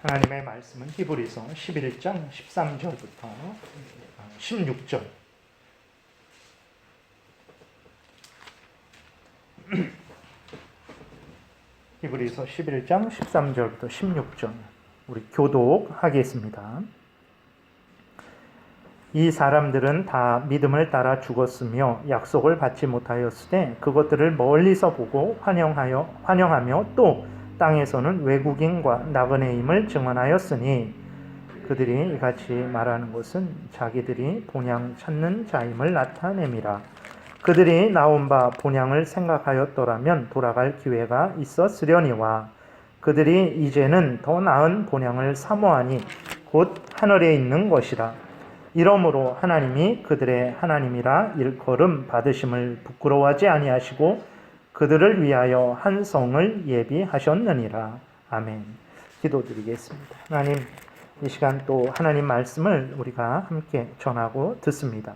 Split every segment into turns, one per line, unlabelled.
하나님의 말씀은 히브리서 11장 13절부터 16절. 히브리서 11장 13절부터 16절. 우리 교독하겠습니다. 이 사람들은 다 믿음을 따라 죽었으며 약속을 받지 못하였으되 그것들을 멀리서 보고 환영하며 또 땅에서는 외국인과 나그네임을 증언하였으니 그들이 이같이 말하는 것은 자기들이 본향 찾는 자임을 나타냄이라. 그들이 나온 바 본향을 생각하였더라면 돌아갈 기회가 있었으려니와 그들이 이제는 더 나은 본향을 사모하니 곧 하늘에 있는 것이라. 이러므로 하나님이 그들의 하나님이라 일컬음 받으심을 부끄러워하지 아니하시고 그들을 위하여 한 성을 예비하셨느니라. 아멘. 기도드리겠습니다. 하나님, 이 시간 또 하나님 말씀을 우리가 함께 전하고 듣습니다.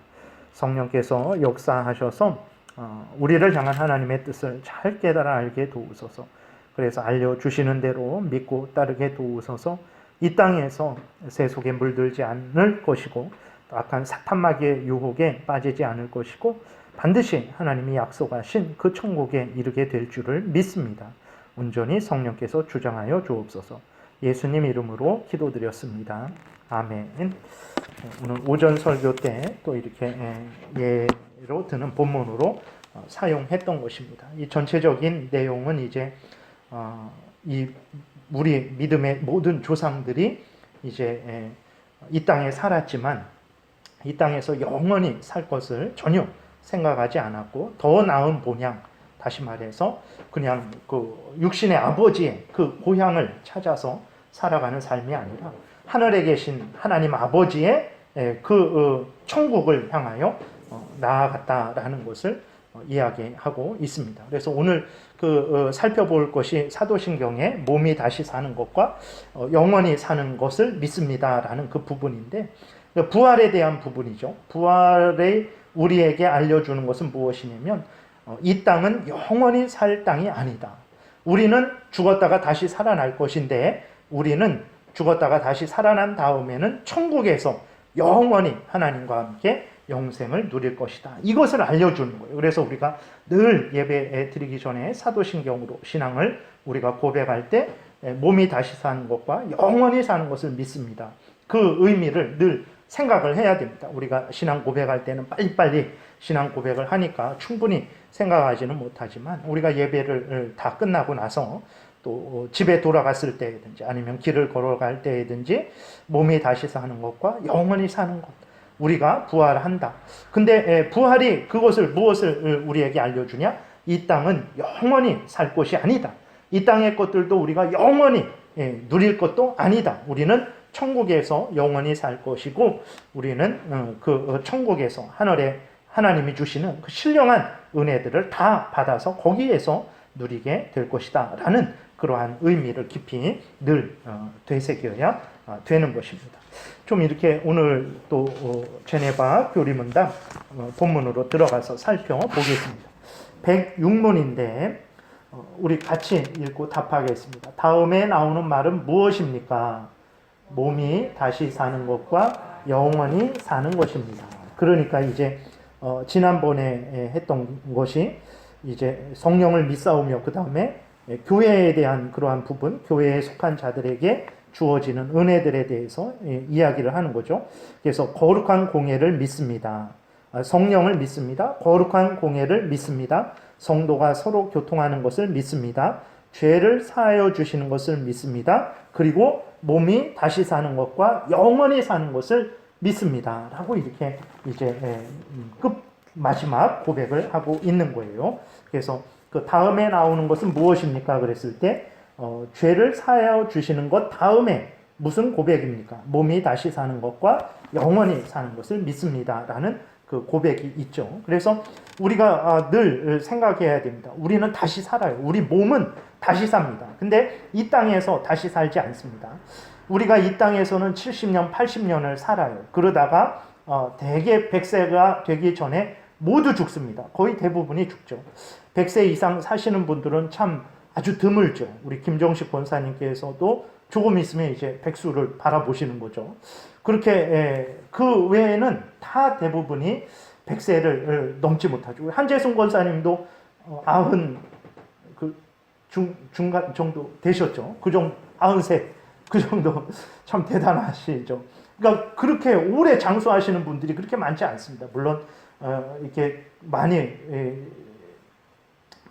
성령께서 역사하셔서 우리를 향한 하나님의 뜻을 잘 깨달아 알게 도우소서. 그래서 알려주시는 대로 믿고 따르게 도우소서. 이 땅에서 세속에 물들지 않을 것이고 악한 사탄마귀의 유혹에 빠지지 않을 것이고 반드시 하나님이 약속하신 그 천국에 이르게 될 줄을 믿습니다. 온전히 성령께서 주장하여 주옵소서. 예수님 이름으로 기도드렸습니다. 아멘. 오늘 오전 설교 때 또 이렇게 예로 드는 본문으로 사용했던 것입니다. 이 전체적인 내용은 이제 우리 믿음의 모든 조상들이 이제 이 땅에 살았지만 이 땅에서 영원히 살 것을 전혀 생각하지 않았고 더 나은 본향, 다시 말해서 그냥 그 육신의 아버지의 그 고향을 찾아서 살아가는 삶이 아니라 하늘에 계신 하나님 아버지의 그 천국을 향하여 나아갔다라는 것을 이야기하고 있습니다. 그래서 오늘 살펴볼 것이 사도신경의 몸이 다시 사는 것과 영원히 사는 것을 믿습니다라는 그 부분인데 부활에 대한 부분이죠. 부활의 우리에게 알려주는 것은 무엇이냐면 이 땅은 영원히 살 땅이 아니다. 우리는 죽었다가 다시 살아날 것인데 우리는 죽었다가 다시 살아난 다음에는 천국에서 영원히 하나님과 함께 영생을 누릴 것이다. 이것을 알려주는 거예요. 그래서 우리가 늘 예배 드리기 전에 사도신경으로 신앙을 우리가 고백할 때 몸이 다시 사는 것과 영원히 사는 것을 믿습니다. 그 의미를 늘 생각을 해야 됩니다. 우리가 신앙 고백할 때는 빨리빨리 신앙 고백을 하니까 충분히 생각하지는 못하지만 우리가 예배를 다 끝나고 나서 또 집에 돌아갔을 때든지 아니면 길을 걸어갈 때든지 몸이 다시 사는 것과 영원히 사는 것, 우리가 부활한다. 근데 부활이 무엇을 우리에게 알려주냐? 이 땅은 영원히 살 곳이 아니다. 이 땅의 것들도 우리가 영원히 누릴 것도 아니다. 우리는 천국에서 영원히 살 것이고 우리는 그 천국에서 하늘에 하나님이 주시는 그 신령한 은혜들을 다 받아서 거기에서 누리게 될 것이다 라는 그러한 의미를 깊이 늘 되새겨야 되는 것입니다. 좀 이렇게 오늘 또 제네바 교리문답 본문으로 들어가서 살펴보겠습니다. 106문인데 우리 같이 읽고 답하겠습니다. 다음에 나오는 말은 무엇입니까? 몸이 다시 사는 것과 영원히 사는 것입니다. 그러니까 이제 지난번에 했던 것이 이제 성령을 믿사오며 그 다음에 교회에 대한 그러한 부분, 교회에 속한 자들에게 주어지는 은혜들에 대해서 이야기를 하는 거죠. 그래서 거룩한 공예를 믿습니다. 성령을 믿습니다. 거룩한 공예를 믿습니다. 성도가 서로 교통하는 것을 믿습니다. 죄를 사하여 주시는 것을 믿습니다. 그리고 몸이 다시 사는 것과 영원히 사는 것을 믿습니다. 라고 이렇게 이제 마지막 고백을 하고 있는 거예요. 그래서 그 다음에 나오는 것은 무엇입니까? 그랬을 때 죄를 사하여 주시는 것 다음에 무슨 고백입니까? 몸이 다시 사는 것과 영원히 사는 것을 믿습니다. 라는 그 고백이 있죠. 그래서 우리가 늘 생각해야 됩니다. 우리는 다시 살아요. 우리 몸은 다시 삽니다. 근데 이 땅에서 다시 살지 않습니다. 우리가 이 땅에서는 70년, 80년을 살아요. 그러다가 대개 100세가 되기 전에 모두 죽습니다. 거의 대부분이 죽죠. 100세 이상 사시는 분들은 참 아주 드물죠. 우리 김정식 권사님께서도 조금 있으면 이제 백수를 바라보시는 거죠. 그렇게 그 외에는 다 대부분이 100세를 넘지 못하죠. 한재승 권사님도 90 중간 정도 되셨죠. 그 정도 93, 그 정도 참 대단하시죠. 그러니까 그렇게 오래 장수하시는 분들이 그렇게 많지 않습니다. 물론 이렇게 많이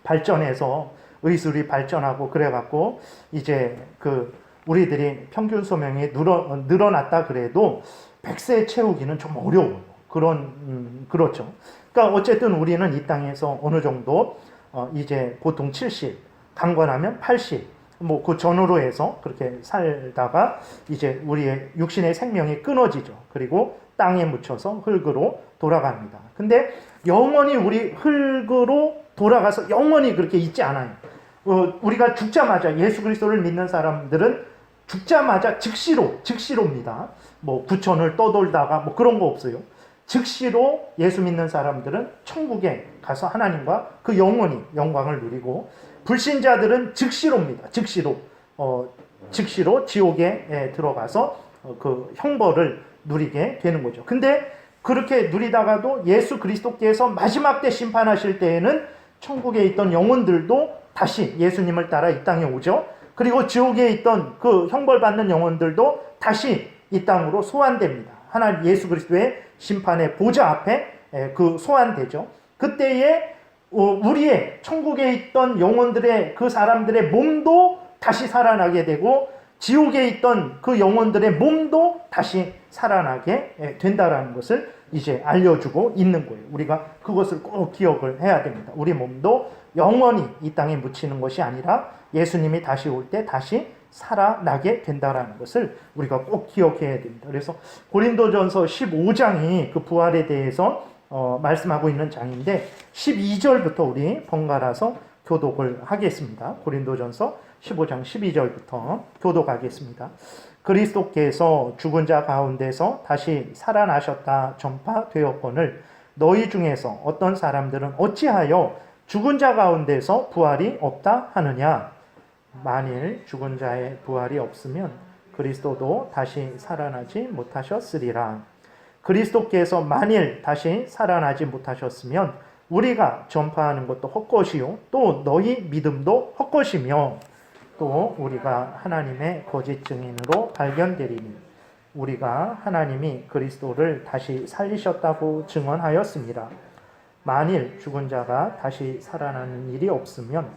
발전해서 의술이 발전하고 그래갖고 이제 그 우리들이 평균 수명이 늘어났다 그래도 100세 채우기는 좀 어려워요. 그렇죠. 그러니까 어쨌든 우리는 이 땅에서 어느 정도 이제 보통 70, 강건하면 80, 뭐 그 전후로 해서 그렇게 살다가 이제 우리의 육신의 생명이 끊어지죠. 그리고 땅에 묻혀서 흙으로 돌아갑니다. 근데 영원히 우리 흙으로 돌아가서 영원히 그렇게 있지 않아요. 우리가 죽자마자 예수 그리스도를 믿는 사람들은 죽자마자 즉시로입니다. 뭐 구천을 떠돌다가 뭐 그런 거 없어요. 즉시로 예수 믿는 사람들은 천국에 가서 하나님과 그 영원히 영광을 누리고, 불신자들은 즉시로입니다. 즉시로 지옥에 들어가서 그 형벌을 누리게 되는 거죠. 근데 그렇게 누리다가도 예수 그리스도께서 마지막 때 심판하실 때에는 천국에 있던 영혼들도 다시 예수님을 따라 이 땅에 오죠. 그리고 지옥에 있던 그 형벌받는 영혼들도 다시 이 땅으로 소환됩니다. 하나님 예수 그리스도의 심판의 보좌 앞에 그 소환되죠. 그때에 우리의 천국에 있던 영혼들의 그 사람들의 몸도 다시 살아나게 되고, 지옥에 있던 그 영혼들의 몸도 다시 살아나게 된다라는 것을 이제 알려주고 있는 거예요. 우리가 그것을 꼭 기억을 해야 됩니다. 우리 몸도 영원히 이 땅에 묻히는 것이 아니라 예수님이 다시 올 때 다시 살아나게 된다라는 것을 우리가 꼭 기억해야 됩니다. 그래서 고린도전서 15장이 그 부활에 대해서 말씀하고 있는 장인데 12절부터 우리 번갈아서 교독을 하겠습니다. 고린도전서 15장 12절부터 교독하겠습니다. 그리스도께서 죽은 자 가운데서 다시 살아나셨다 전파되었거늘 너희 중에서 어떤 사람들은 어찌하여 죽은 자 가운데서 부활이 없다 하느냐. 만일 죽은 자의 부활이 없으면 그리스도도 다시 살아나지 못하셨으리라. 그리스도께서 만일 다시 살아나지 못하셨으면 우리가 전파하는 것도 헛것이요 또 너희 믿음도 헛것이며 또 우리가 하나님의 거짓 증인으로 발견되리니 우리가 하나님이 그리스도를 다시 살리셨다고 증언하였습니다. 만일 죽은 자가 다시 살아나는 일이 없으면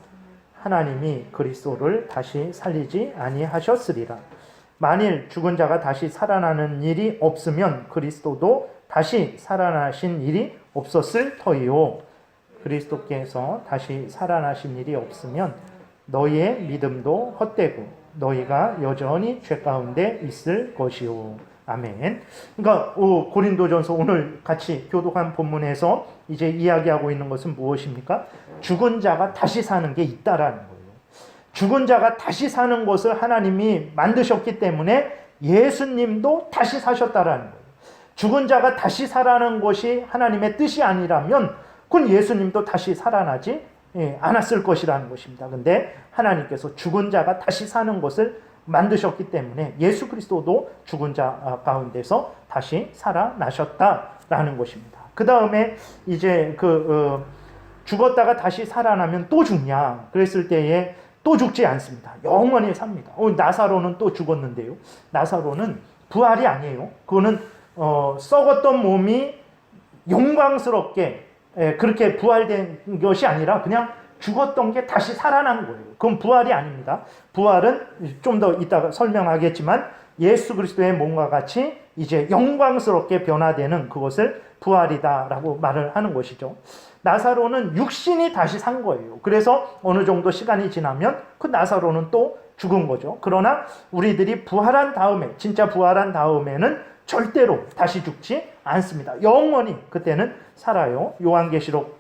하나님이 그리스도를 다시 살리지 아니하셨으리라. 만일 죽은 자가 다시 살아나는 일이 없으면 그리스도도 다시 살아나신 일이 없었을 터이요. 그리스도께서 다시 살아나신 일이 없으면 너희의 믿음도 헛되고 너희가 여전히 죄 가운데 있을 것이요. 아멘. 그러니까 고린도전서 오늘 같이 교독한 본문에서 이제 이야기하고 있는 것은 무엇입니까? 죽은 자가 다시 사는 게 있다라는 거예요. 죽은 자가 다시 사는 것을 하나님이 만드셨기 때문에 예수님도 다시 사셨다라는 거예요. 죽은 자가 다시 살아나는 것이 하나님의 뜻이 아니라면 그건 예수님도 다시 살아나지 않았을 것이라는 것입니다. 근데 하나님께서 죽은 자가 다시 사는 것을 만드셨기 때문에 예수 그리스도도 죽은 자 가운데서 다시 살아나셨다라는 것입니다. 그 다음에 이제 죽었다가 다시 살아나면 또 죽냐? 그랬을 때에 또 죽지 않습니다. 영원히 삽니다. 나사로는 또 죽었는데요. 나사로는 부활이 아니에요. 그거는 썩었던 몸이 영광스럽게 그렇게 부활된 것이 아니라 그냥 죽었던 게 다시 살아난 거예요. 그건 부활이 아닙니다. 부활은 좀 더 이따가 설명하겠지만 예수 그리스도의 몸과 같이 이제 영광스럽게 변화되는 그것을 부활이다라고 말을 하는 것이죠. 나사로는 육신이 다시 산 거예요. 그래서 어느 정도 시간이 지나면 그 나사로는 또 죽은 거죠. 그러나 우리들이 부활한 다음에, 진짜 부활한 다음에는 절대로 다시 죽지 않습니다. 영원히 그때는 살아요. 요한계시록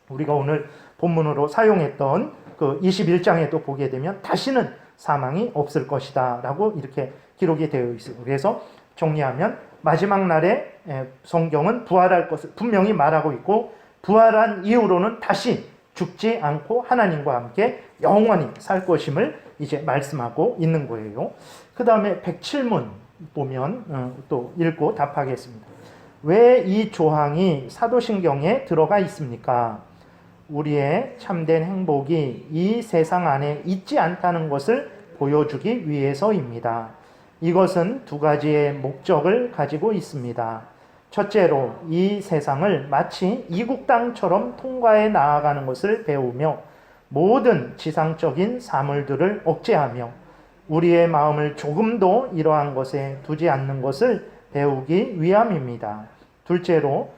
우리가 오늘 본문으로 사용했던 그 21장에도 보게 되면 다시는 사망이 없을 것이다 라고 이렇게 기록이 되어 있어요. 그래서 정리하면 마지막 날에 성경은 부활할 것을 분명히 말하고 있고, 부활한 이후로는 다시 죽지 않고 하나님과 함께 영원히 살 것임을 이제 말씀하고 있는 거예요. 그 다음에 107문 보면 또 읽고 답하겠습니다. 왜 이 조항이 사도신경에 들어가 있습니까? 우리의 참된 행복이 이 세상 안에 있지 않다는 것을 보여주기 위해서입니다. 이것은 두 가지의 목적을 가지고 있습니다. 첫째로 이 세상을 마치 이국 땅처럼 통과해 나아가는 것을 배우며 모든 지상적인 사물들을 억제하며 우리의 마음을 조금도 이러한 것에 두지 않는 것을 배우기 위함입니다. 둘째로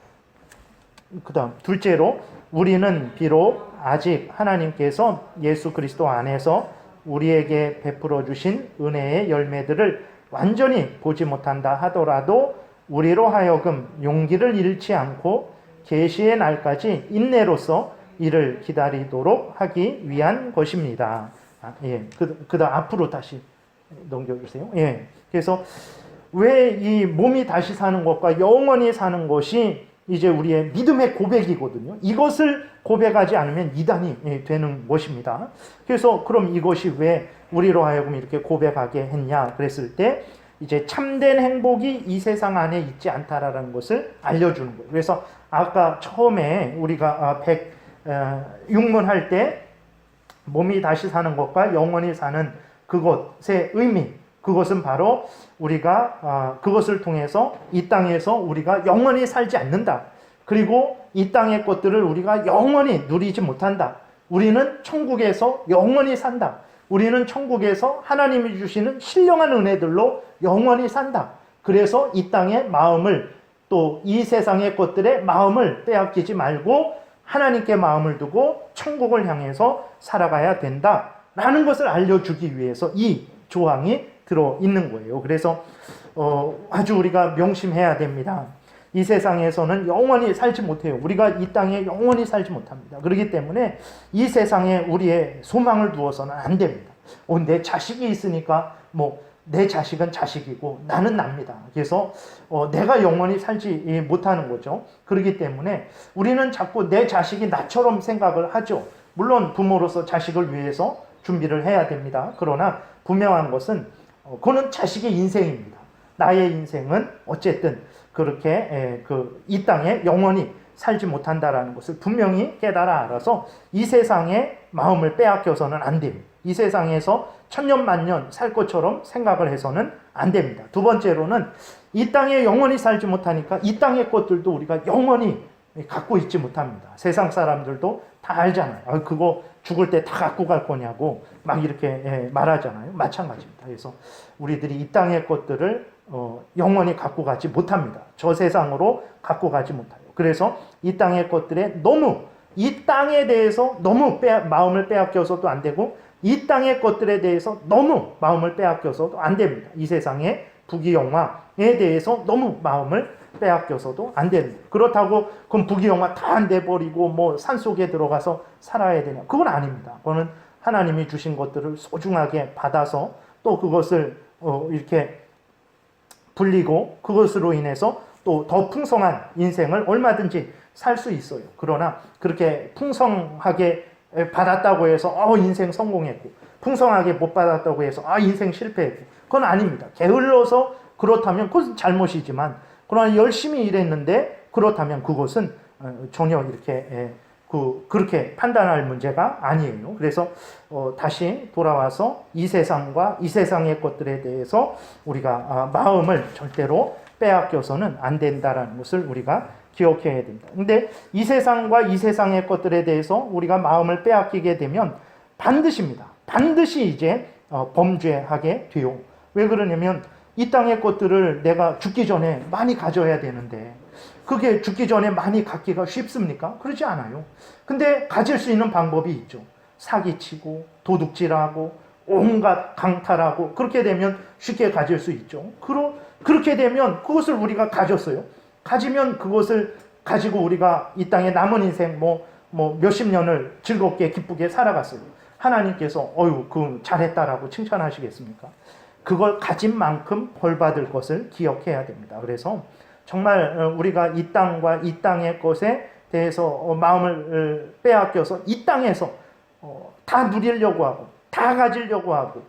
우리는 비록 아직 하나님께서 예수 그리스도 안에서 우리에게 베풀어 주신 은혜의 열매들을 완전히 보지 못한다 하더라도 우리로 하여금 용기를 잃지 않고 계시의 날까지 인내로서 이를 기다리도록 하기 위한 것입니다. 그다음 앞으로 다시 넘겨주세요. 그래서 왜 이 몸이 다시 사는 것과 영원히 사는 것이 이제 우리의 믿음의 고백이거든요. 이것을 고백하지 않으면 이단이 되는 것입니다. 그래서 그럼 이것이 왜 우리로 하여금 이렇게 고백하게 했냐 그랬을 때 이제 참된 행복이 이 세상 안에 있지 않다라는 것을 알려주는 거예요. 그래서 아까 처음에 우리가 106문 할 때 몸이 다시 사는 것과 영원히 사는 그것의 의미, 그것은 바로 우리가 그것을 통해서 이 땅에서 우리가 영원히 살지 않는다. 그리고 이 땅의 것들을 우리가 영원히 누리지 못한다. 우리는 천국에서 영원히 산다. 우리는 천국에서 하나님이 주시는 신령한 은혜들로 영원히 산다. 그래서 이 땅의 마음을 또 이 세상의 것들의 마음을 빼앗기지 말고 하나님께 마음을 두고 천국을 향해서 살아가야 된다라는 것을 알려주기 위해서 이 조항이 들어있는 거예요. 그래서 아주 우리가 명심해야 됩니다. 이 세상에서는 영원히 살지 못해요. 우리가 이 땅에 영원히 살지 못합니다. 그렇기 때문에 이 세상에 우리의 소망을 두어서는 안 됩니다. 내 자식이 있으니까 내 자식은 자식이고 나는 납니다. 그래서 내가 영원히 살지 못하는 거죠. 그렇기 때문에 우리는 자꾸 내 자식이 나처럼 생각을 하죠. 물론 부모로서 자식을 위해서 준비를 해야 됩니다. 그러나 분명한 것은 그거는 자식의 인생입니다. 나의 인생은 어쨌든 그렇게 이 땅에 영원히 살지 못한다라는 것을 분명히 깨달아 알아서 이 세상에 마음을 빼앗겨서는 안 됩니다. 이 세상에서 천년만년 살 것처럼 생각을 해서는 안 됩니다. 두 번째로는 이 땅에 영원히 살지 못하니까 이 땅의 것들도 우리가 영원히 갖고 있지 못합니다. 세상 사람들도 다 알잖아요. 그거 죽을 때 다 갖고 갈 거냐고 막 이렇게 말하잖아요. 마찬가지입니다. 그래서 우리들이 이 땅의 것들을 영원히 갖고 가지 못합니다. 저 세상으로 갖고 가지 못해요. 그래서 이 땅의 것들에 이 땅에 대해서 너무 마음을 빼앗겨서도 안 되고 이 땅의 것들에 대해서 너무 마음을 빼앗겨서도 안 됩니다. 이 세상의 부귀영화에 대해서 너무 마음을 빼앗겨서도 안 됩니다. 그렇다고 그럼 부귀영화 다 안 돼버리고 산속에 들어가서 살아야 되냐? 그건 아닙니다. 그거는 하나님이 주신 것들을 소중하게 받아서 또 그것을 이렇게 불리고 그것으로 인해서 또 더 풍성한 인생을 얼마든지 살 수 있어요. 그러나 그렇게 풍성하게 받았다고 해서 인생 성공했고 풍성하게 못 받았다고 해서 인생 실패했고 그건 아닙니다. 게을러서 그렇다면 그것은 잘못이지만 그러나 열심히 일했는데 그렇다면 그것은 전혀 이렇게 그렇게 판단할 문제가 아니에요. 그래서 다시 돌아와서 이 세상과 이 세상의 것들에 대해서 우리가 마음을 절대로 빼앗겨서는 안 된다라는 것을 우리가 기억해야 됩니다. 근데 이 세상과 이 세상의 것들에 대해서 우리가 마음을 빼앗기게 되면 반드시 이제 범죄하게 돼요. 왜 그러냐면 이 땅의 것들을 내가 죽기 전에 많이 가져야 되는데 그게 죽기 전에 많이 갖기가 쉽습니까? 그렇지 않아요. 근데 가질 수 있는 방법이 있죠. 사기치고 도둑질하고 온갖 강탈하고 그렇게 되면 쉽게 가질 수 있죠. 그렇게 되면 그것을 우리가 가졌어요. 가지면 그것을 가지고 우리가 이 땅에 남은 인생 몇십 년을 즐겁게 기쁘게 살아갔어요. 하나님께서 잘했다라고 칭찬하시겠습니까? 그걸 가진 만큼 벌 받을 것을 기억해야 됩니다. 그래서 정말 우리가 이 땅과 이 땅의 것에 대해서 마음을 빼앗겨서 이 땅에서 다 누리려고 하고 다 가지려고 하고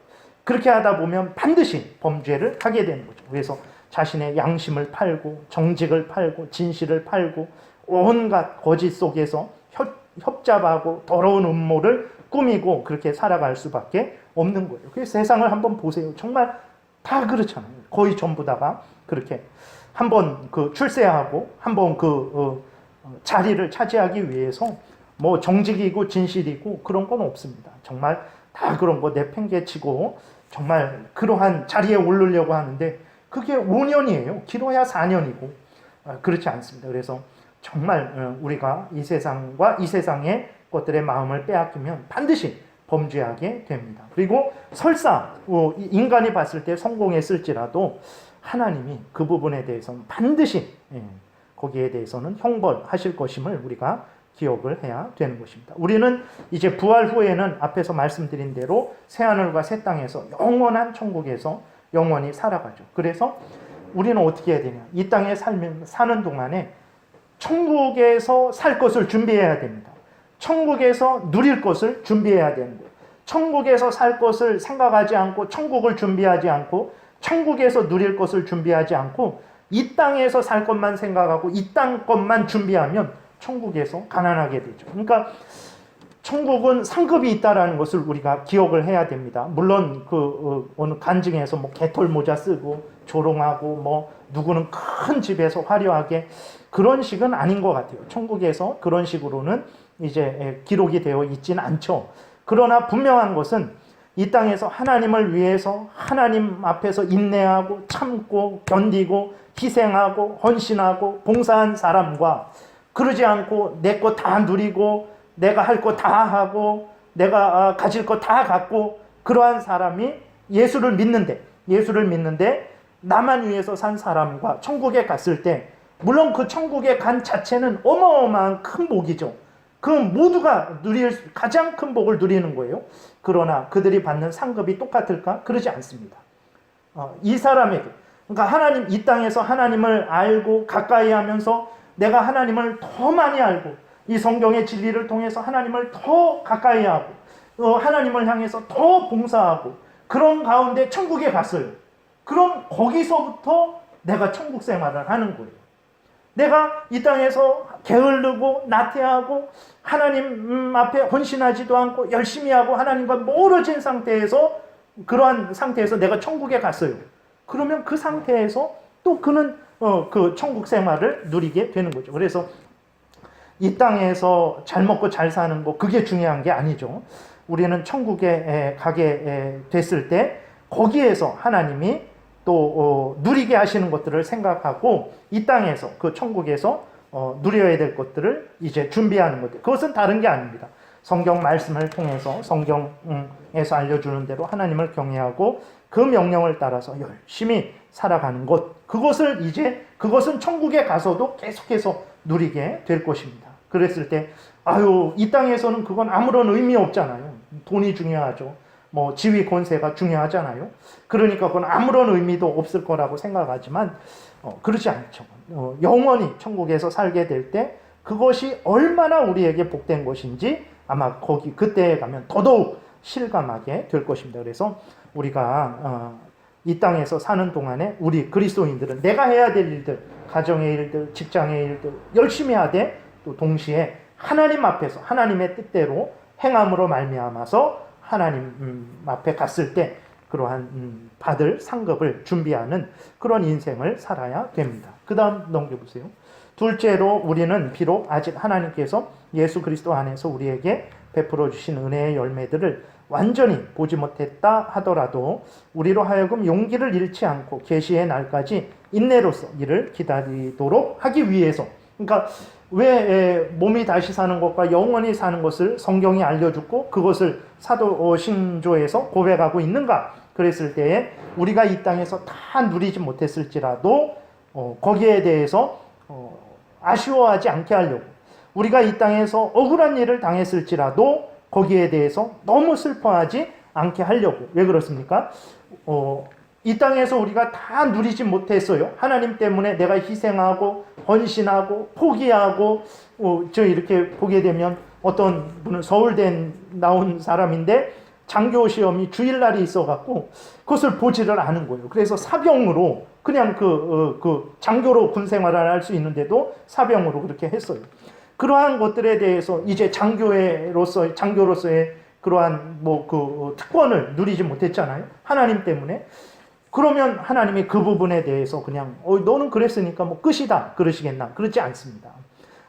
그렇게 하다 보면 반드시 범죄를 하게 되는 거죠. 그래서 자신의 양심을 팔고 정직을 팔고 진실을 팔고 온갖 거짓 속에서 협잡하고 더러운 음모를 꾸미고 그렇게 살아갈 수밖에 없는 거예요. 그래서 세상을 한번 보세요. 정말 다 그렇잖아요. 거의 전부 다가 그렇게 한번 그 출세하고 한번 그 자리를 차지하기 위해서 뭐 정직이고 진실이고 그런 건 없습니다. 정말 다 그런 거 내팽개치고 정말 그러한 자리에 오르려고 하는데 그게 5년이에요. 길어야 4년이고 그렇지 않습니다. 그래서 정말 우리가 이 세상과 이 세상의 것들의 마음을 빼앗기면 반드시 범죄하게 됩니다. 그리고 설사 인간이 봤을 때 성공했을지라도 하나님이 그 부분에 대해서는 반드시 거기에 대해서는 형벌하실 것임을 우리가 기억을 해야 되는 것입니다. 우리는 이제 부활 후에는 앞에서 말씀드린 대로 새하늘과 새 땅에서 영원한 천국에서 영원히 살아가죠. 그래서 우리는 어떻게 해야 되냐? 이 땅에 사는 동안에 천국에서 살 것을 준비해야 됩니다. 천국에서 누릴 것을 준비해야 되는 거예요. 천국에서 살 것을 생각하지 않고 천국을 준비하지 않고 천국에서 누릴 것을 준비하지 않고 이 땅에서 살 것만 생각하고 이 땅 것만 준비하면 천국에서 가난하게 되죠. 그러니까 천국은 상급이 있다라는 것을 우리가 기억을 해야 됩니다. 물론 어느 간증에서 뭐 개털 모자 쓰고 조롱하고 뭐 누구는 큰 집에서 화려하게 그런 식은 아닌 것 같아요. 천국에서 그런 식으로는 이제 기록이 되어 있진 않죠. 그러나 분명한 것은 이 땅에서 하나님을 위해서 하나님 앞에서 인내하고 참고 견디고 희생하고 헌신하고 봉사한 사람과 그러지 않고 내 거 다 누리고 내가 할 거 다 하고 내가 가질 거 다 갖고 그러한 사람이 예수를 믿는데 나만 위해서 산 사람과 천국에 갔을 때 물론 그 천국에 간 자체는 어마어마한 큰 복이죠. 그 모두가 가장 큰 복을 누리는 거예요. 그러나 그들이 받는 상급이 똑같을까? 그러지 않습니다. 이 사람에게 그러니까 이 땅에서 하나님을 알고 가까이 하면서 내가 하나님을 더 많이 알고 이 성경의 진리를 통해서 하나님을 더 가까이 하고 하나님을 향해서 더 봉사하고 그런 가운데 천국에 갔어요. 그럼 거기서부터 내가 천국 생활을 하는 거예요. 내가 이 땅에서 게을르고 나태하고 하나님 앞에 헌신하지도 않고 열심히 하고 하나님과 멀어진 상태에서 그러한 상태에서 내가 천국에 갔어요. 그러면 그 상태에서 또 그는 그 천국 생활을 누리게 되는 거죠. 그래서 이 땅에서 잘 먹고 잘 사는 거 그게 중요한 게 아니죠. 우리는 천국에 가게 됐을 때 거기에서 하나님이 또 누리게 하시는 것들을 생각하고 이 땅에서 그 천국에서 누려야 될 것들을 이제 준비하는 것들. 그것은 다른 게 아닙니다. 성경 말씀을 통해서 성경에서 알려주는 대로 하나님을 경외하고 그 명령을 따라서 열심히 살아가는 것. 그것은 천국에 가서도 계속해서 누리게 될 것입니다. 그랬을 때 이 땅에서는 그건 아무런 의미 없잖아요. 돈이 중요하죠. 뭐 지위 권세가 중요하잖아요. 그러니까 그건 아무런 의미도 없을 거라고 생각하지만 그렇지 않죠. 영원히 천국에서 살게 될 때 그것이 얼마나 우리에게 복된 것인지 아마 그때에 가면 더더욱 실감하게 될 것입니다. 그래서 우리가 이 땅에서 사는 동안에 우리 그리스도인들은 내가 해야 될 일들, 가정의 일들, 직장의 일들 열심히 하되 또 동시에 하나님 앞에서 하나님의 뜻대로 행함으로 말미암아서 하나님 앞에 갔을 때 그러한 받을 상급을 준비하는 그런 인생을 살아야 됩니다. 그 다음 넘겨보세요. 둘째로 우리는 비록 아직 하나님께서 예수 그리스도 안에서 우리에게 베풀어 주신 은혜의 열매들을 완전히 보지 못했다 하더라도 우리로 하여금 용기를 잃지 않고 계시의 날까지 인내로서 이를 기다리도록 하기 위해서. 그러니까 왜 몸이 다시 사는 것과 영원히 사는 것을 성경이 알려주고 그것을 사도신조에서 고백하고 있는가? 그랬을 때에 우리가 이 땅에서 다 누리지 못했을지라도 거기에 대해서 아쉬워하지 않게 하려고, 우리가 이 땅에서 억울한 일을 당했을지라도 거기에 대해서 너무 슬퍼하지 않게 하려고. 왜 그렇습니까? 이 땅에서 우리가 다 누리지 못했어요. 하나님 때문에 내가 희생하고 헌신하고 포기하고 저 이렇게 보게 되면 어떤 분은 서울대 나온 사람인데 장교 시험이 주일날이 있어갖고 그것을 보지를 않은 거예요. 그래서 사병으로 그냥 장교로 군 생활을 할 수 있는데도 사병으로 그렇게 했어요. 그러한 것들에 대해서 이제 장교로서의 그러한 특권을 누리지 못했잖아요. 하나님 때문에. 그러면 하나님이 그 부분에 대해서 그냥 너는 그랬으니까 끝이다 그러시겠나? 그렇지 않습니다.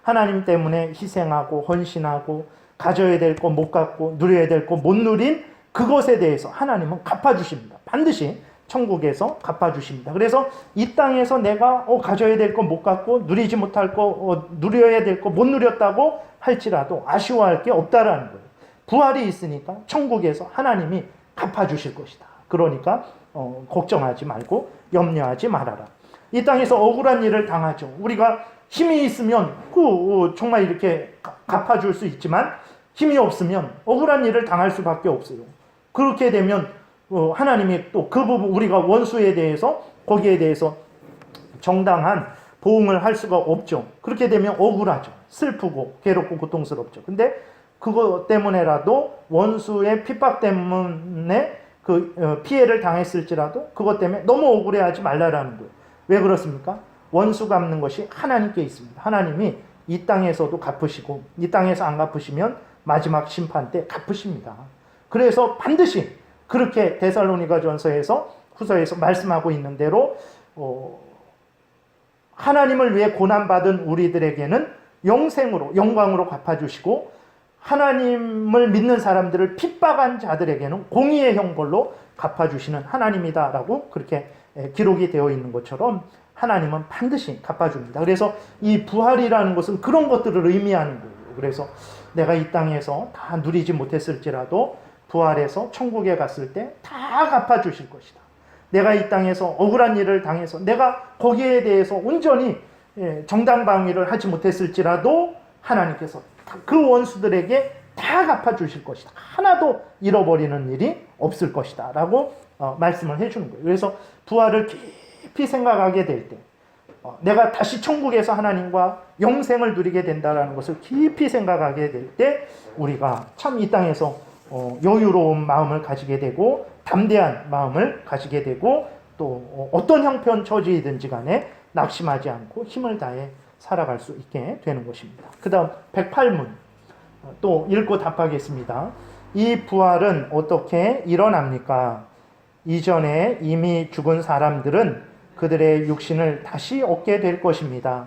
하나님 때문에 희생하고 헌신하고 가져야 될 거 못 갖고 누려야 될 거 못 누린 그것에 대해서 하나님은 갚아주십니다. 반드시 천국에서 갚아주십니다. 그래서 이 땅에서 내가 가져야 될 거 못 갖고 누리지 못할 거 누려야 될 거 못 누렸다고 할지라도 아쉬워할 게 없다라는 거예요. 부활이 있으니까 천국에서 하나님이 갚아주실 것이다. 그러니까 걱정하지 말고 염려하지 말아라. 이 땅에서 억울한 일을 당하죠. 우리가 힘이 있으면 정말 이렇게 갚아줄 수 있지만 힘이 없으면 억울한 일을 당할 수밖에 없어요. 그렇게 되면 하나님이 또 그 부분 우리가 원수에 대해서 거기에 대해서 정당한 보응을 할 수가 없죠. 그렇게 되면 억울하죠. 슬프고 괴롭고 고통스럽죠. 근데 그것 때문에라도 원수의 핍박 때문에 피해를 당했을지라도 그것 때문에 너무 억울해하지 말라라는 거예요. 왜 그렇습니까? 원수 갚는 것이 하나님께 있습니다. 하나님이 이 땅에서도 갚으시고 이 땅에서 안 갚으시면 마지막 심판 때 갚으십니다. 그래서 반드시 그렇게 데살로니가전서에서 후서에서 말씀하고 있는 대로 하나님을 위해 고난받은 우리들에게는 영생으로 영광으로 갚아주시고 하나님을 믿는 사람들을 핍박한 자들에게는 공의의 형벌로 갚아주시는 하나님이다라고 그렇게 기록이 되어 있는 것처럼 하나님은 반드시 갚아줍니다. 그래서 이 부활이라는 것은 그런 것들을 의미하는 거예요. 그래서 내가 이 땅에서 다 누리지 못했을지라도 부활해서 천국에 갔을 때 다 갚아주실 것이다. 내가 이 땅에서 억울한 일을 당해서 내가 거기에 대해서 온전히 정당방위를 하지 못했을지라도 하나님께서 그 원수들에게 다 갚아주실 것이다. 하나도 잃어버리는 일이 없을 것이다 라고 말씀을 해주는 거예요. 그래서 부활을 깊이 생각하게 될 때 내가 다시 천국에서 하나님과 영생을 누리게 된다는 것을 깊이 생각하게 될 때 우리가 참 이 땅에서 여유로운 마음을 가지게 되고 담대한 마음을 가지게 되고 또 어떤 형편 처지이든지 간에 낙심하지 않고 힘을 다해 살아갈 수 있게 되는 것입니다. 그 다음 108문 또 읽고 답하겠습니다. 이 부활은 어떻게 일어납니까? 이전에 이미 죽은 사람들은 그들의 육신을 다시 얻게 될 것입니다.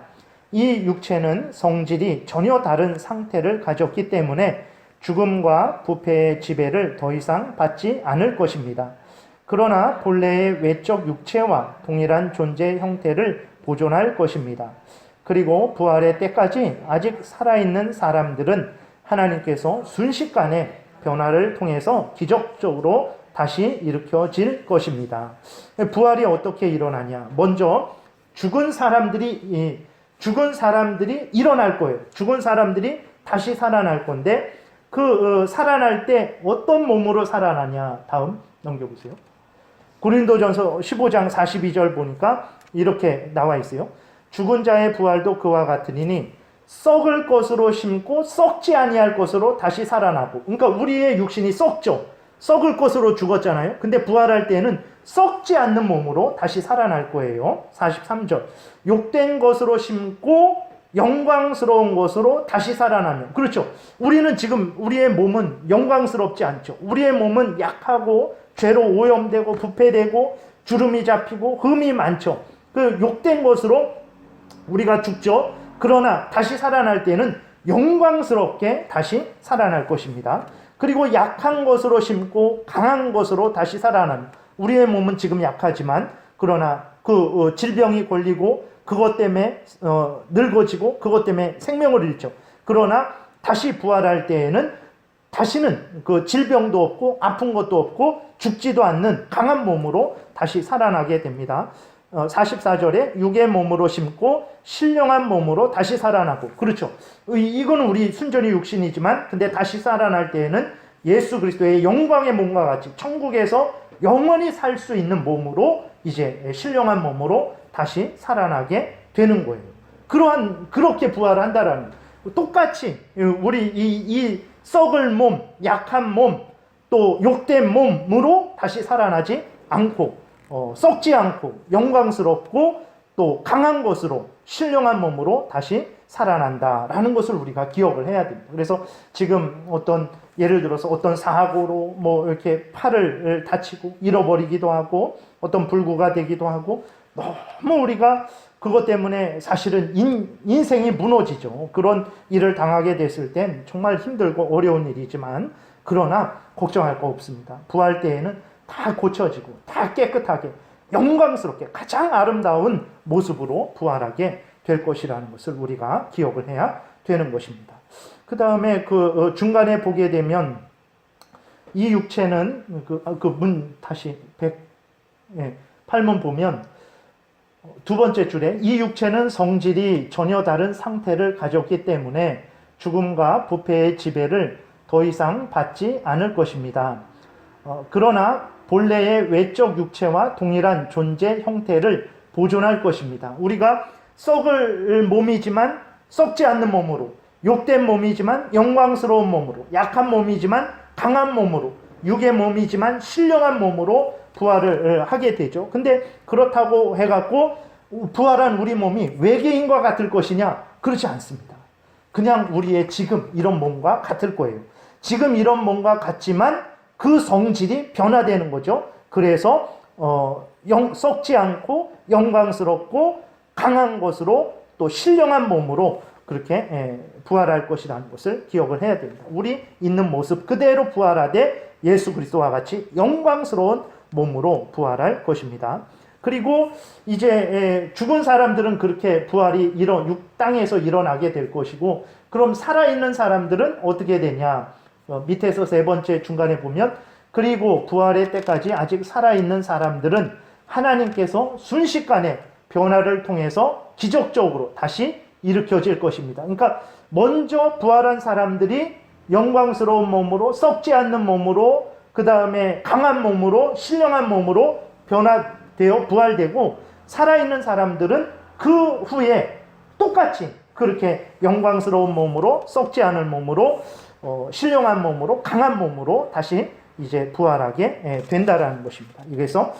이 육체는 성질이 전혀 다른 상태를 가졌기 때문에 죽음과 부패의 지배를 더 이상 받지 않을 것입니다. 그러나 본래의 외적 육체와 동일한 존재 형태를 보존할 것입니다. 그리고 부활의 때까지 아직 살아있는 사람들은 하나님께서 순식간에 변화를 통해서 기적적으로 다시 일으켜질 것입니다. 부활이 어떻게 일어나냐? 먼저 죽은 사람들이 일어날 거예요. 죽은 사람들이 다시 살아날 건데 살아날 때 어떤 몸으로 살아나냐? 다음 넘겨보세요. 고린도전서 15장 42절 보니까 이렇게 나와 있어요. 죽은 자의 부활도 그와 같으니 썩을 것으로 심고 썩지 아니할 것으로 다시 살아나고. 그러니까 우리의 육신이 썩죠. 썩을 것으로 죽었잖아요. 근데 부활할 때는 썩지 않는 몸으로 다시 살아날 거예요. 43절. 욕된 것으로 심고 영광스러운 것으로 다시 살아나며. 그렇죠. 우리는 지금 우리의 몸은 영광스럽지 않죠. 우리의 몸은 약하고 죄로 오염되고 부패되고 주름이 잡히고 흠이 많죠. 욕된 것으로 우리가 죽죠. 그러나 다시 살아날 때는 영광스럽게 다시 살아날 것입니다. 그리고 약한 것으로 심고 강한 것으로 다시 살아나는, 우리의 몸은 지금 약하지만 그러나 질병이 걸리고 그것 때문에 늙어지고 그것 때문에 생명을 잃죠. 그러나 다시 부활할 때에는 다시는 질병도 없고 아픈 것도 없고 죽지도 않는 강한 몸으로 다시 살아나게 됩니다. 44절에 육의 몸으로 심고 신령한 몸으로 다시 살아나고. 그렇죠. 이거는 우리 순전히 육신이지만 근데 다시 살아날 때에는 예수 그리스도의 영광의 몸과 같이 천국에서 영원히 살 수 있는 몸으로 이제 신령한 몸으로 다시 살아나게 되는 거예요. 그렇게 부활한다라는 거예요. 똑같이 우리 이 썩을 몸, 약한 몸, 또 욕된 몸으로 다시 살아나지 않고 썩지 않고 영광스럽고 또 강한 것으로 신령한 몸으로 다시 살아난다라는 것을 우리가 기억을 해야 됩니다. 그래서 지금 예를 들어서 어떤 사고로 뭐 이렇게 팔을 다치고 잃어버리기도 하고 어떤 불구가 되기도 하고 너무 우리가 그것 때문에 사실은 인생이 무너지죠. 그런 일을 당하게 됐을 땐 정말 힘들고 어려운 일이지만 그러나 걱정할 거 없습니다. 부활 때에는 다 고쳐지고 다 깨끗하게 영광스럽게 가장 아름다운 모습으로 부활하게 될 것이라는 것을 우리가 기억을 해야 되는 것입니다. 그 다음에 중간에 보게 되면 이 육체는 다시 108문 보면 두 번째 줄에 이 육체는 성질이 전혀 다른 상태를 가졌기 때문에 죽음과 부패의 지배를 더 이상 받지 않을 것입니다. 그러나 본래의 외적 육체와 동일한 존재 형태를 보존할 것입니다. 우리가 썩을 몸이지만 썩지 않는 몸으로, 욕된 몸이지만 영광스러운 몸으로, 약한 몸이지만 강한 몸으로, 육의 몸이지만 신령한 몸으로 부활을 하게 되죠. 근데 그렇다고 해갖고 부활한 우리 몸이 외계인과 같을 것이냐? 그렇지 않습니다. 그냥 우리의 지금 이런 몸과 같을 거예요. 지금 이런 몸과 같지만 그 성질이 변화되는 거죠. 그래서 썩지 않고 영광스럽고 강한 것으로 또 신령한 몸으로 그렇게 부활할 것이라는 것을 기억을 해야 됩니다. 우리 있는 모습 그대로 부활하되 예수 그리스도와 같이 영광스러운 몸으로 부활할 것입니다. 그리고 이제 죽은 사람들은 그렇게 부활이 땅에서 일어나게 될 것이고, 그럼 살아있는 사람들은 어떻게 되냐? 밑에서 세 번째 중간에 보면 그리고 부활의 때까지 아직 살아있는 사람들은 하나님께서 순식간에 변화를 통해서 기적적으로 다시 일으켜질 것입니다. 그러니까 먼저 부활한 사람들이 영광스러운 몸으로, 썩지 않는 몸으로, 그 다음에 강한 몸으로, 신령한 몸으로 변화되어 부활되고, 살아있는 사람들은 그 후에 똑같이 그렇게 영광스러운 몸으로, 썩지 않은 몸으로, 신령한 몸으로, 강한 몸으로 다시 이제 부활하게 된다라는 것입니다. 그래서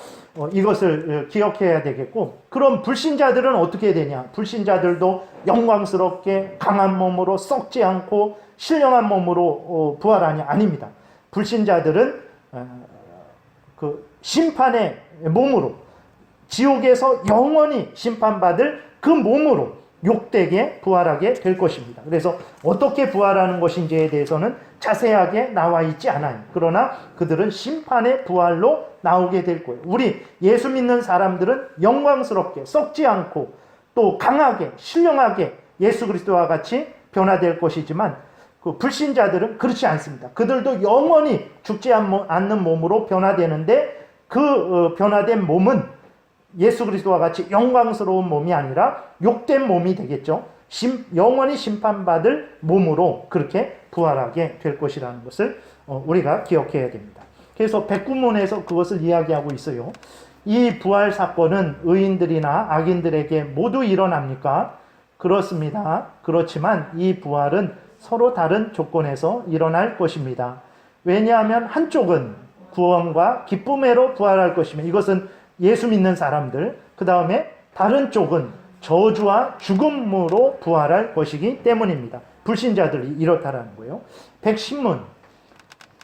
이것을 기억해야 되겠고, 그럼 불신자들은 어떻게 되냐? 불신자들도 영광스럽게 강한 몸으로, 썩지 않고 신령한 몸으로 부활하냐? 아닙니다. 불신자들은 그 심판의 몸으로, 지옥에서 영원히 심판받을 그 몸으로 욕되게 부활하게 될 것입니다. 그래서 어떻게 부활하는 것인지에 대해서는 자세하게 나와 있지 않아요. 그러나 그들은 심판의 부활로 나오게 될 거예요. 우리 예수 믿는 사람들은 영광스럽게, 썩지 않고 또 강하게, 신령하게 예수 그리스도와 같이 변화될 것이지만, 그 불신자들은 그렇지 않습니다. 그들도 영원히 죽지 않는 몸으로 변화되는데, 그 변화된 몸은 예수 그리스도와 같이 영광스러운 몸이 아니라 욕된 몸이 되겠죠. 영원히 심판받을 몸으로 그렇게 부활하게 될 것이라는 것을 우리가 기억해야 됩니다. 그래서 백구문에서 그것을 이야기하고 있어요. 이 부활 사건은 의인들이나 악인들에게 모두 일어납니까? 그렇습니다. 그렇지만 이 부활은 서로 다른 조건에서 일어날 것입니다. 왜냐하면 한쪽은 구원과 기쁨으로 부활할 것이며, 이것은 예수 믿는 사람들, 그 다음에 다른 쪽은 저주와 죽음으로 부활할 것이기 때문입니다. 불신자들이 이렇다라는 거예요. 백신문.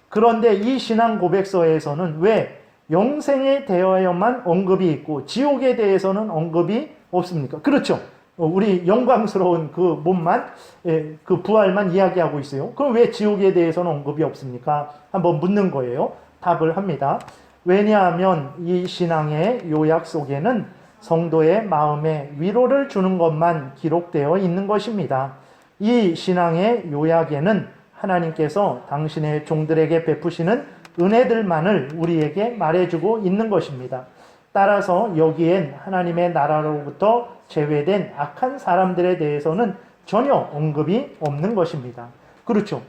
그런데 이 신앙 고백서에서는 왜 영생에 대하여만 언급이 있고 지옥에 대해서는 언급이 없습니까? 그렇죠. 우리 영광스러운 그 몸만, 그 부활만 이야기하고 있어요. 그럼 왜 지옥에 대해서는 언급이 없습니까? 한번 묻는 거예요. 답을 합니다. 왜냐하면 이 신앙의 요약 속에는 성도의 마음에 위로를 주는 것만 기록되어 있는 것입니다. 이 신앙의 요약에는 하나님께서 당신의 종들에게 베푸시는 은혜들만을 우리에게 말해주고 있는 것입니다. 따라서 여기엔 하나님의 나라로부터 제외된 악한 사람들에 대해서는 전혀 언급이 없는 것입니다. 그렇죠.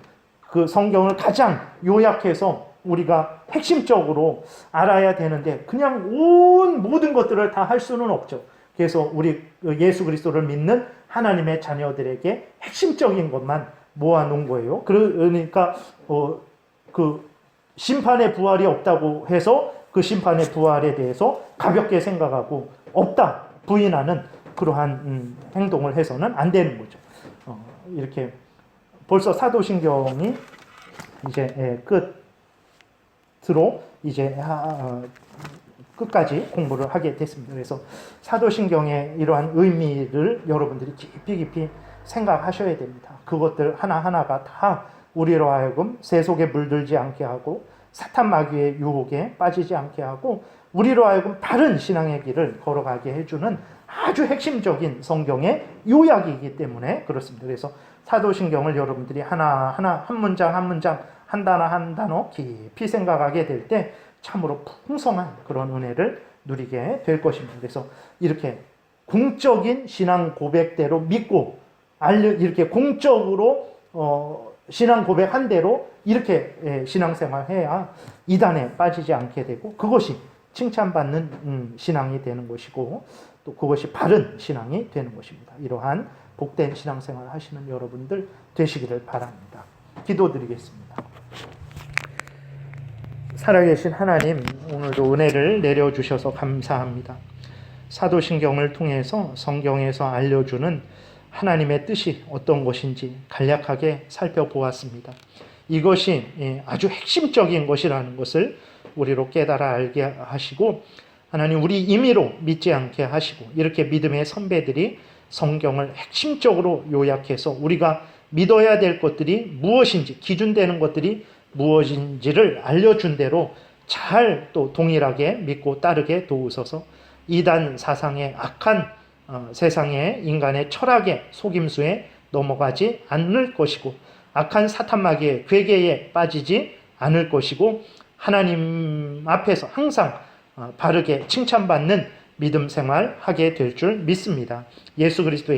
그 성경을 가장 요약해서 우리가 핵심적으로 알아야 되는데 그냥 온 모든 것들을 다 할 수는 없죠. 그래서 우리 예수 그리스도를 믿는 하나님의 자녀들에게 핵심적인 것만 모아놓은 거예요. 그러니까 그 심판의 부활이 없다고 해서 그 심판의 부활에 대해서 가볍게 생각하고 없다 부인하는 그러한 행동을 해서는 안 되는 거죠. 이렇게 벌써 사도신경이 이제 끝으로 이제 끝까지 공부를 하게 됐습니다. 그래서 사도신경의 이러한 의미를 여러분들이 깊이 생각하셔야 됩니다. 그것들 하나하나가 다 우리로 하여금 세속에 물들지 않게 하고 사탄 마귀의 유혹에 빠지지 않게 하고 우리로 하여금 바른 신앙의 길을 걸어가게 해주는 아주 핵심적인 성경의 요약이기 때문에 그렇습니다. 그래서 사도신경을 여러분들이 하나하나 한 문장 한 문장 한 단어 한 단어 깊이 생각하게 될 때 참으로 풍성한 그런 은혜를 누리게 될 것입니다. 그래서 이렇게 공적인 신앙 고백대로 믿고 이렇게 공적으로 신앙 고백한 대로 이렇게 신앙생활 해야 이단에 빠지지 않게 되고 그것이 칭찬받는 신앙이 되는 것이고 또 그것이 바른 신앙이 되는 것입니다. 이러한 복된 신앙생활 하시는 여러분들 되시기를 바랍니다. 기도드리겠습니다. 살아계신 하나님, 오늘도 은혜를 내려주셔서 감사합니다. 사도신경을 통해서 성경에서 알려주는 하나님의 뜻이 어떤 것인지 간략하게 살펴보았습니다. 이것이 아주 핵심적인 것이라는 것을 우리로 깨달아 알게 하시고 하나님 우리 임의로 믿지 않게 하시고 이렇게 믿음의 선배들이 성경을 핵심적으로 요약해서 우리가 믿어야 될 것들이 무엇인지 기준되는 것들이 무엇인지를 알려준 대로 잘 또 동일하게 믿고 따르게 도우소서. 이단 사상의 악한 세상의 인간의 철학의 속임수에 넘어가지 않을 것이고 악한 사탄 마귀의 괴계에 빠지지 않을 것이고 하나님 앞에서 항상 바르게 칭찬받는 믿음 생활 하게 될 줄 믿습니다. 예수 그리스도의